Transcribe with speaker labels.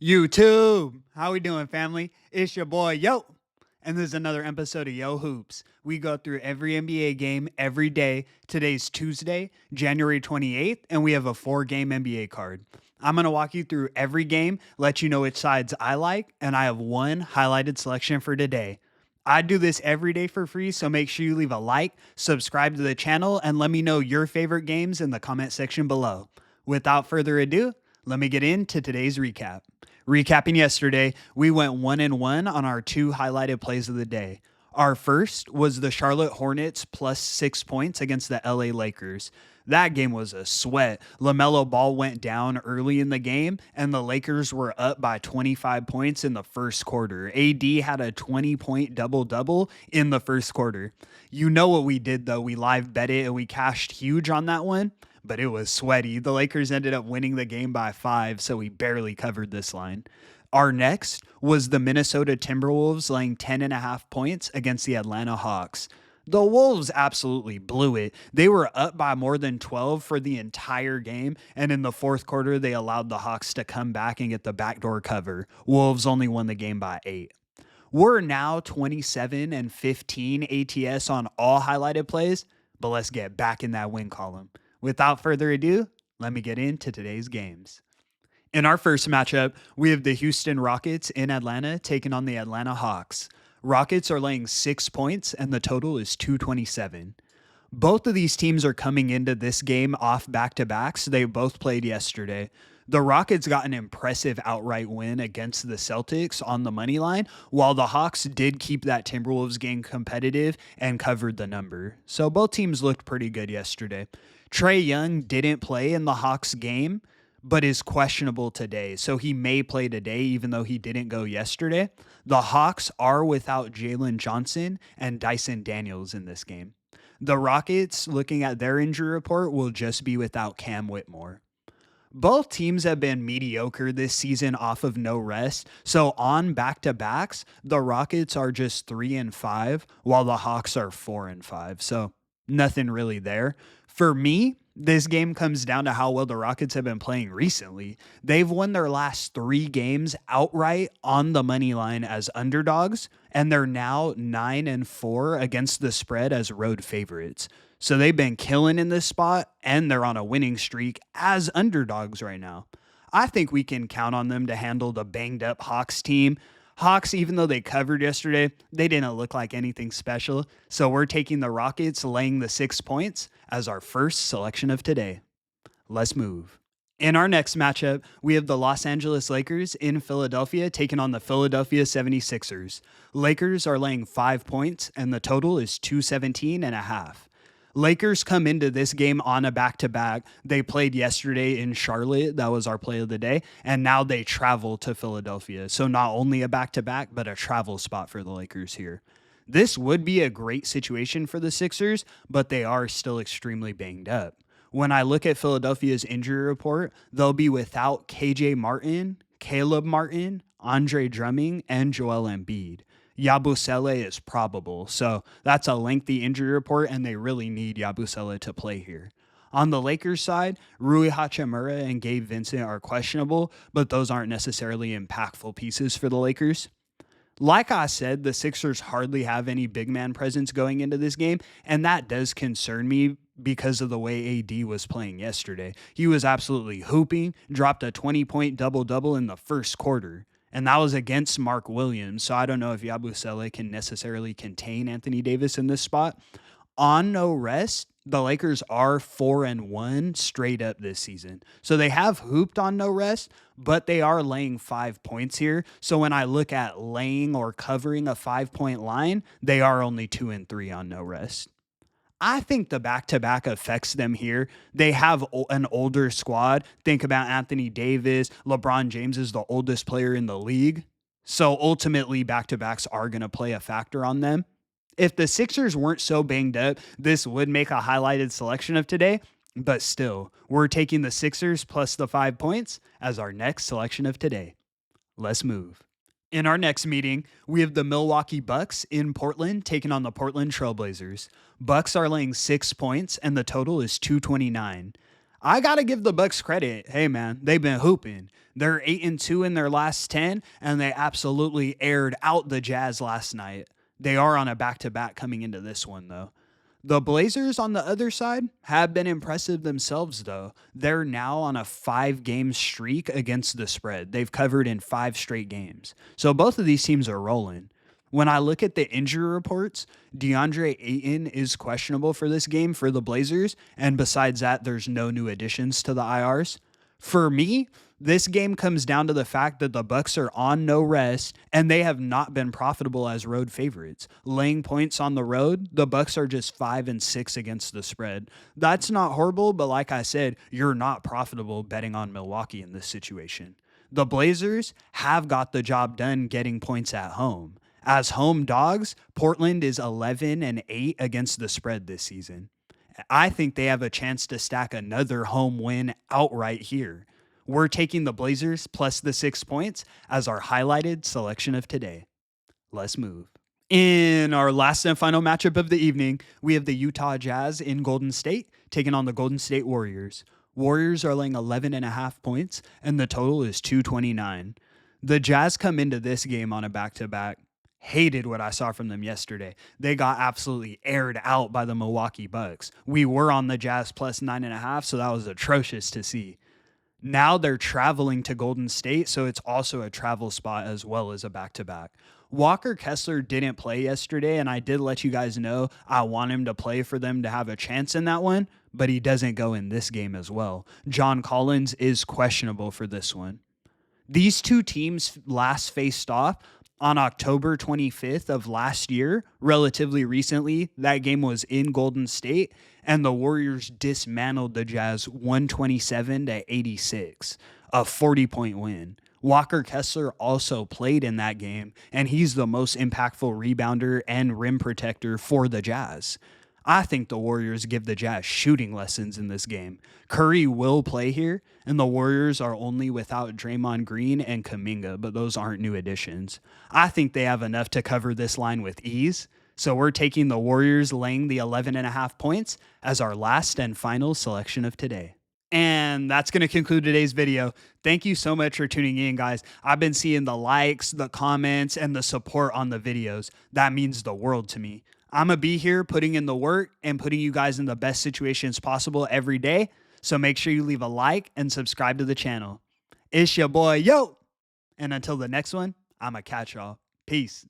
Speaker 1: YouTube, how we doing, family? It's your boy Yo, and this is another episode of Yo Hoops. We go through every NBA game every day. Today's Tuesday, January 28th, and we have a 4-game NBA card. I'm going to walk you through every game, let you know which sides I like, and I have one highlighted selection for today. I do this every day for free, so make sure you leave a like, subscribe to the channel, and let me know your favorite games in the comment section below. Without further ado, let me get into today's recap. Recapping yesterday, we went 1-1 on our two highlighted plays of the day. Our first was the Charlotte Hornets plus 6 points against the LA Lakers. That game was a sweat. LaMelo Ball went down early in the game, and the Lakers were up by 25 points in the first quarter. AD had a 20-point double-double in the first quarter. You know what we did, though. We live bet it, and we cashed huge on that one, but it was sweaty. The Lakers ended up winning the game by 5, so we barely covered this line. Our next was the Minnesota Timberwolves laying 10.5 points against the Atlanta Hawks. The Wolves absolutely blew it. They were up by more than 12 for the entire game, and in the fourth quarter, they allowed the Hawks to come back and get the backdoor cover. Wolves only won the game by 8. We're now 27-15 ATS on all highlighted plays, but let's get back in that win column. Without further ado, let me get into today's games. In our first matchup, we have the Houston Rockets in Atlanta taking on the Atlanta Hawks. Rockets are laying 6 points, and the total is 227. Both of these teams are coming into this game off back-to-backs. They both played yesterday. The Rockets got an impressive outright win against the Celtics on the money line, while the Hawks did keep that Timberwolves game competitive and covered the number. So both teams looked pretty good yesterday. Trae Young didn't play in the Hawks game, but is questionable today. So he may play today, even though he didn't go yesterday. The Hawks are without Jalen Johnson and Dyson Daniels in this game. The Rockets, looking at their injury report, will just be without Cam Whitmore. Both teams have been mediocre this season off of no rest. So on back-to-backs, the Rockets are just 3-5, while the Hawks are 4-5. So nothing really there. For me, this game comes down to how well the Rockets have been playing recently. They've won their last 3 games outright on the money line as underdogs, and they're now 9-4 against the spread as road favorites. So they've been killing in this spot, and they're on a winning streak as underdogs right now. I think we can count on them to handle the banged up Hawks team. Hawks, even though they covered yesterday, they didn't look like anything special. So we're taking the Rockets laying the 6 points as our first selection of today. Let's move. In our next matchup, we have the Los Angeles Lakers in Philadelphia taking on the Philadelphia 76ers. Lakers are laying 5 points, and the total is 217.5. Lakers come into this game on a back-to-back. They played yesterday in Charlotte. That was our play of the day. And now they travel to Philadelphia. So not only a back-to-back, but a travel spot for the Lakers here. This would be a great situation for the Sixers, but they are still extremely banged up. When I look at Philadelphia's injury report, they'll be without KJ Martin, Caleb Martin, Andre Drummond, and Joel Embiid. Yabusele is probable, so that's a lengthy injury report, and they really need Yabusele to play here. On the Lakers side, Rui Hachimura and Gabe Vincent are questionable, but those aren't necessarily impactful pieces for the Lakers. Like I said, the Sixers hardly have any big man presence going into this game, and that does concern me because of the way AD was playing yesterday. He was absolutely hooping, dropped a 20-point double-double in the first quarter. And that was against Mark Williams, so I don't know if Yabusele can necessarily contain Anthony Davis in this spot. On no rest, the Lakers are 4-1 straight up this season. So they have hooped on no rest, but they are laying 5 points here. So when I look at laying or covering a 5-point line, they are only 2-3 on no rest. I think the back-to-back affects them here. They have an older squad. Think about Anthony Davis. LeBron James is the oldest player in the league. So ultimately, back-to-backs are going to play a factor on them. If the Sixers weren't so banged up, this would make a highlighted selection of today. But still, we're taking the Sixers plus the 5 points as our next selection of today. Let's move. In our next meeting, we have the Milwaukee Bucks in Portland taking on the Portland Trailblazers. Bucks are laying 6 points, and the total is 229. I gotta give the Bucks credit. Hey man, they've been hooping. They're 8-2 in their last 10, and they absolutely aired out the Jazz last night. They are on a back-to-back coming into this one though. The Blazers on the other side have been impressive themselves, though. They're now on a 5 game streak against the spread. They've covered in 5 straight games. So both of these teams are rolling. When I look at the injury reports, DeAndre Ayton is questionable for this game for the Blazers. And besides that, there's no new additions to the IRs. For me, this game comes down to the fact that the Bucks are on no rest and they have not been profitable as road favorites. Laying points on the road, the Bucks are just 5-6 against the spread. That's not horrible, but like I said, you're not profitable betting on Milwaukee in this situation. The Blazers have got the job done getting points at home. As home dogs, Portland is 11-8 against the spread this season. I think they have a chance to stack another home win outright here. We're taking the Blazers plus the 6 points as our highlighted selection of today. Let's move. In our last and final matchup of the evening, we have the Utah Jazz in Golden State taking on the Golden State Warriors. Warriors are laying 11.5 points, and the total is 229. The Jazz come into this game on a back-to-back. Hated what I saw from them yesterday. They got absolutely aired out by the Milwaukee Bucks. We were on the Jazz plus 9.5, so that was atrocious to see. Now they're traveling to Golden State, so it's also a travel spot as well as a back-to-back. Walker Kessler didn't play yesterday, and I did let you guys know I want him to play for them to have a chance in that one, but he doesn't go in this game as well. John Collins is questionable for this one. These two teams last faced off on October 25th of last year, relatively recently. That game was in Golden State, and the Warriors dismantled the Jazz 127-86, a 40-point win. Walker Kessler also played in that game, and he's the most impactful rebounder and rim protector for the Jazz. I think the Warriors give the Jazz shooting lessons in this game. Curry will play here, and the Warriors are only without Draymond Green and Kuminga, but those aren't new additions. I think they have enough to cover this line with ease, so we're taking the Warriors laying the 11.5 points as our last and final selection of today. And that's going to conclude today's video. Thank you so much for tuning in, guys. I've been seeing the likes, the comments, and the support on the videos. That means the world to me. I'm going to be here putting in the work and putting you guys in the best situations possible every day. So make sure you leave a like and subscribe to the channel. It's your boy, Yo. And until the next one, I'm going to catch y'all. Peace.